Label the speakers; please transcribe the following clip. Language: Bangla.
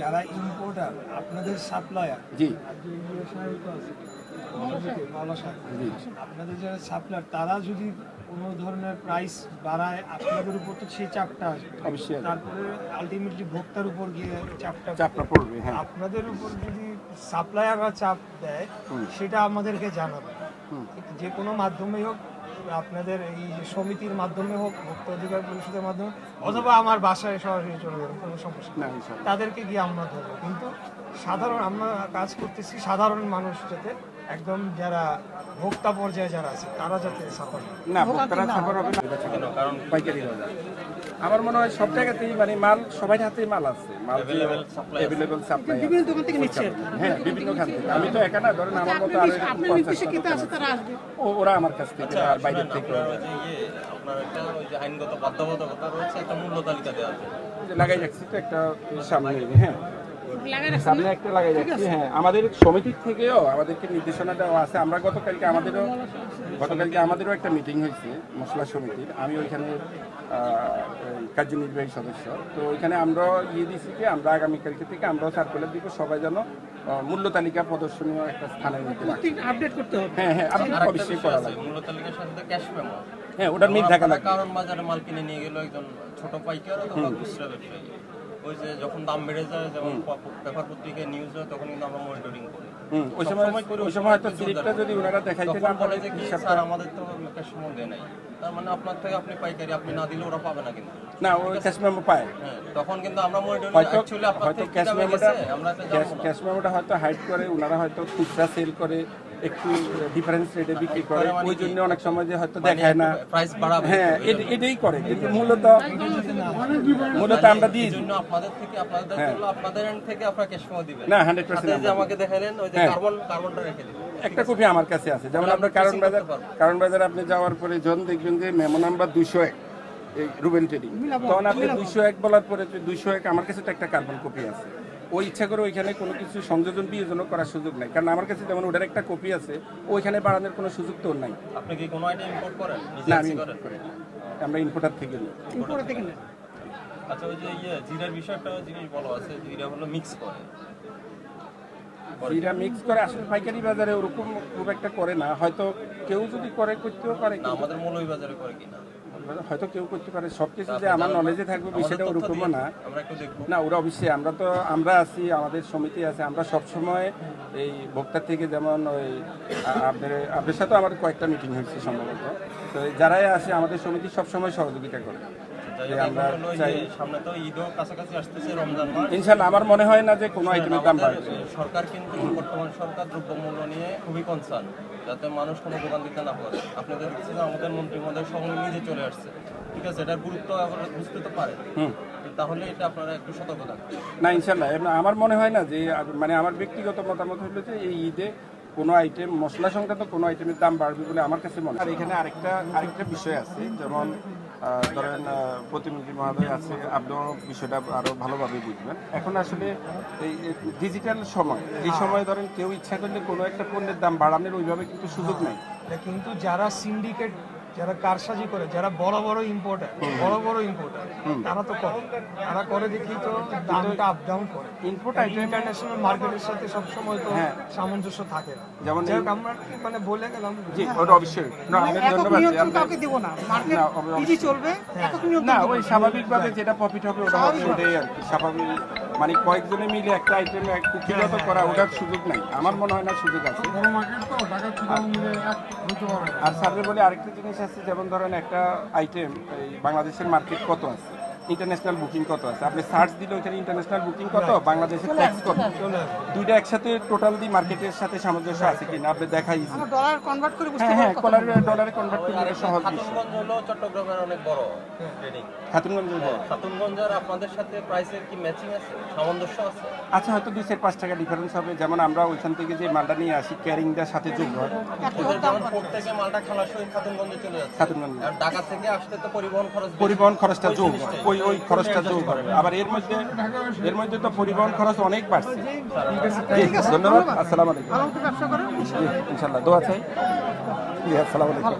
Speaker 1: যারা ইম্পোর্টার আপনাদের সাপ্লায়ার
Speaker 2: জি
Speaker 1: আপনাদের যারা সাপ্লায়ার তারা যদি কোনো ধরনের প্রাইস বাড়ায় আপনাদের উপর তো সেই চাপটা আসবে
Speaker 2: অবশ্যই
Speaker 1: তারপরে আলটিমেটলি ভোক্তার উপর গিয়ে
Speaker 2: চাপটা পড়বে। হ্যাঁ,
Speaker 1: আপনাদের উপর যদি সাপ্লায়াররা চাপ দেয় সেটা আমাদেরকে জানাবে, যে কোনো মাধ্যমে হোক, আপনাদের এই সমিতির মাধ্যমে হোক, ভোক্তা অধিকার পরিষদের মাধ্যমে, অথবা আমার বাসায় সরাসরি চলে যাবে, কোনো সমস্যা
Speaker 2: না
Speaker 1: নেই, তাদেরকে গিয়ে আমরা ধরবো। কিন্তু সাধারণ আমরা কাজ করতেছি সাধারণ মানুষ যাতে একদম যারা ভোক্তা পর্যায়ে যারা আছে তারা যাতে সাফার
Speaker 2: না, ভোক্তারা সাফার হবে না, কারণ পাইকারি বাজার আমার মনে হয় সব জায়গাতেই মানে মাল সবাই হাতেই মাল আছে, মাল অ্যাভেলেবল সাপ্লাই
Speaker 3: বিভিন্ন দোকান থেকে নিচ্ছে।
Speaker 2: হ্যাঁ, বিভিন্ন খান থেকে। আমি তো একা না, ধরেন আমার মতো আরো
Speaker 3: আপনার নির্দিষ্ট কেতা আছে তারা আসবে,
Speaker 2: ওরা আমার কাছ থেকে আর বাইরে থেকে
Speaker 4: আপনার একটা ওই যে আইনগত বাধ্যবাধকতা রয়েছে, একটা মূল্য তালিকা দেওয়া আছে,
Speaker 2: লাগাই রাখছি তো একটা সামনে। হ্যাঁ,
Speaker 3: লাগাই রাখছেন
Speaker 2: সামনে
Speaker 3: না?
Speaker 2: একটা লাগাই রাখছি। হ্যাঁ, আমাদের সমিতির থেকেও আমাদেরকে নির্দেশনা দেওয়া আছে। আমরা গতকালকে আমাদেরও একটা মিটিং হয়েছে মশলা সমিতির, আমি ওইখানে কার্যনির্বাহী সদস্য। তো ওইখানে আমরা দিয়েছি যে আমরা আগামীকালকে থেকে আমরাও সার্কুলার দিব, সবাই যেন মূল্য তালিকা প্রদর্শনীয় একটা স্থানের মধ্যে রাখে।
Speaker 3: আপডেট করতে হবে।
Speaker 2: হ্যাঁ হ্যাঁ, আপনার অবশ্যই করা লাগবে।
Speaker 4: মূল্য তালিকার সাথে ক্যাশ মেমো।
Speaker 2: হ্যাঁ, ওটার মিল থাকা লাগবে।
Speaker 4: কারণ বাজারে মাল কিনে নিয়ে গেল একজন ছোট পাইকার অথবা খুচরা ব্যবসায়ী, ওই যে যখন দাম বেড়ে যায়, যেমন পেপার পত্রিকায় নিউজ হয়, তখন কিন্তু আমরা মনিটরিং করি।
Speaker 2: ওই সময় হয়তো স্লিপটা যদি ওনারা দেখাইতে না পারে
Speaker 4: যে কি স্যার আমাদের তো ক্যাশ মেমো দেয় নাই, তার মানে আপনার থেকে আপনি পাইকারি আপনি না দিলে ওরা পাবে না কিন্তু।
Speaker 2: না, ওই ক্যাশ মেমো পায়।
Speaker 4: হ্যাঁ, তখন কিন্তু আমরা মনিটরিং
Speaker 2: হয়তো
Speaker 4: অ্যাকচুয়ালি আপনার থেকে
Speaker 2: ক্যাশ
Speaker 4: দামে
Speaker 2: মেমোটা
Speaker 4: গেছে আমরা এটা জানবো না।
Speaker 2: ক্যাশ মেমোটা হয়তো হাইড করে, ওনারা হয়তো খুচরা সেল করে একটু ডিফারেন্স রেটে বিক্রি করে, ওই জন্য অনেক সময় যে হয়তো দেখায় না,
Speaker 4: প্রাইস বাড়াবে।
Speaker 2: হ্যাঁ এটাই করে, কিন্তু মূলত আমরা দিই
Speaker 4: জন্য আপনাদের থেকে আপনাদের এন্ড থেকে আপনারা ক্যাশ মেমো দিবেন
Speaker 2: না 100%।
Speaker 4: যে আমাকে দেখালেন ওই যে কার্বনটা রেখে দিবেন,
Speaker 2: একটা কপি আমার কাছে আছে। যেমন আপনার কারণ বাজার আপনি যাওয়ার পরে যখন দেখবেন যে মেমো নাম্বার 201 এই রুবেল ট্রেডিং, তখন আপনি 201 বলার পরে 201 আমার কাছে তো একটা কার্বন কপি আছে। ওই ইচ্ছা করে ওইখানে কোনো কিছু সংযোজন বিয়োজন করার সুযোগ নাই, কারণ আমার কাছে যেমন ওটার একটা কপি আছে, ওইখানে বাড়ানোর কোনো সুযোগ তো নাই।
Speaker 4: আপনি কি কোনো আইটেম ইম্পোর্ট করেন?
Speaker 2: না, আমি ইম্পোর্ট করি না, আমরা ইম্পোর্টার থেকে নিই।
Speaker 3: ইম্পোর্ট থেকে না।
Speaker 4: আচ্ছা, ওই যে জিরার বিষয়টা জিনিস বলা আছে, জিরা হলো মিক্স করে,
Speaker 2: জিরা মিক্স করে আসলে পাইকারি বাজারে ওরকম খুব একটা করে না, হয়তো কেউ যদি করে করতেও পারে,
Speaker 4: না আমাদের মৌলভীবাজারে করে কিনা
Speaker 2: হয়তো কেউ করতে পারে। সবকিছু যে আমার নলেজে থাকবে বিষয়টা ওরকমও না।
Speaker 4: আমরা একটু দেখবো।
Speaker 2: না, ওরা অবশ্যই, আমরা আছি, আমাদের সমিতি আছে, আমরা সবসময় এই ভোক্তার থেকে, যেমন ওই আপনার সাথে আমার কয়েকটা মিটিং হয়েছে সম্ভবত, তো যারাই আসে আমাদের সমিতি সবসময় সহযোগিতা করে।
Speaker 4: সামনে তো ঈদও কাছাকাছি আসতেছে, রমজান মাস,
Speaker 2: ইনশাআল্লাহ আমার মনে হয় না যে কোনো আইটেমের দাম বাড়বে।
Speaker 4: সরকার কিন্তু বর্তমান সরকার দ্রব্যমূল্য নিয়ে খুবই কনসার্ন, যাতে মানুষ কোনো দোকান দিতে না পারে। আপনাদের দেখছি যে আমাদের মন্ত্রী মহোদয় সঙ্গে নিজে চলে আসছে, ঠিক আছে, এটার গুরুত্ব আপনারা বুঝতে তো পারেন, তাহলে এটা আপনারা একটু সতর্ক থাকবেন।
Speaker 2: না, ইনশাআল্লাহ আমার মনে হয় না যে, মানে আমার ব্যক্তিগত মতামত হলো যে এই ঈদে কোনো আইটেম, মশলা সংক্রান্ত কোনো আইটেমের দাম বাড়বে বলে আমার কাছে মনে হয়। আর এখানে আরেকটা বিষয় আছে, যেমন ধরেন প্রতিনিধি মহোদয় আছে, আপনিও বিষয়টা আরো ভালোভাবে বুঝবেন। এখন আসলে এই ডিজিটাল সময়, এই সময় ধরেন কেউ ইচ্ছা করলে কোনো একটা পণ্যের দাম বাড়ানোর ওইভাবে কিন্তু সুযোগ নেই।
Speaker 1: কিন্তু যারা সিন্ডিকেট, যারা কারসাজি করে, যারা বড় বড় ইম্পোর্টার তারা তো করে, তারা করে দেখি তো দামটা আপ ডাউন করে।
Speaker 2: ইনপুট
Speaker 1: ইন্টারন্যাশনাল মার্কেটের সাথে সবসময় তো সামঞ্জস্য থাকে না,
Speaker 2: যেমন
Speaker 1: আমরা মানে বলে গেলাম।
Speaker 2: জি, ওটা অবশ্যই না, অনেক
Speaker 3: একক
Speaker 2: ধন্যবাদ।
Speaker 3: নিয়ন্ত্রণ কাউকে দিব না, মার্কেট ইজি চলবে, একক নিয়ন্ত্রণ
Speaker 2: না,
Speaker 3: দিব
Speaker 2: ওই স্বাভাবিকভাবে যেটা প্রফিট হবে ওটা হবে, ওটাই আর কি স্বাভাবিক। মানে কয়েকজনে মিলে একটা আইটেম কুকিগত করা, ওটার সুযোগ নাই, আমার মনে হয় না সুযোগ আছে। আর স্যারের বলে আরেকটা জিনিস আছে, যেমন ধরেন একটা আইটেম এই বাংলাদেশের মার্কেট কত আছে, ইন্টারন্যাশনাল বুকিং কত আছে, আপনি সার্চ দিলে ওইখানে ইন্টারন্যাশনাল বুকিং কত, বাংলাদেশের ট্যাক্স কত, দুইটা একসাথে টোটাল দি মার্কেটের সাথে সামঞ্জস্য আছে কিনা আপনি দেখাই।
Speaker 3: আমরা ডলার কনভার্ট করে বুঝতে
Speaker 2: হ্যাঁ,
Speaker 3: পারবো।
Speaker 2: ডলারে কনভার্ট করে সহজ বিষয়।
Speaker 4: খাতুনগঞ্জ হলো চট্টগ্রামের অনেক বড় ট্রেডিং। খাতুনগঞ্জের আপনাদের সাথে প্রাইসের কি ম্যাচিং আছে, সামঞ্জস্য আছে?
Speaker 2: আচ্ছা, হয়তো 2-5 টাকা ডিফারেন্স হবে, যেমন আমরা ওইখান থেকে যে মালটা নিয়ে আসি ক্যারিংটার সাথে যোগ হয়।
Speaker 4: যেমন পোর্ট থেকে মালটা খালাস হয়ে খাতুনগঞ্জে চলে যাচ্ছে,
Speaker 2: খাতুনগঞ্জ
Speaker 4: আর ঢাকা থেকে আসতে তো পরিবহন
Speaker 2: খরচটা যোগ হয়, ওই খরচটা যোগ হবে। আবার এর মধ্যে তো পরিবহন খরচ অনেক বাড়ছে। ধন্যবাদ, আসসালামু আলাইকুম।
Speaker 3: ভালো মতো ব্যবসা করেন
Speaker 2: ইনশাআল্লাহ, দোয়া চাই। আসসালামু আলাইকুম।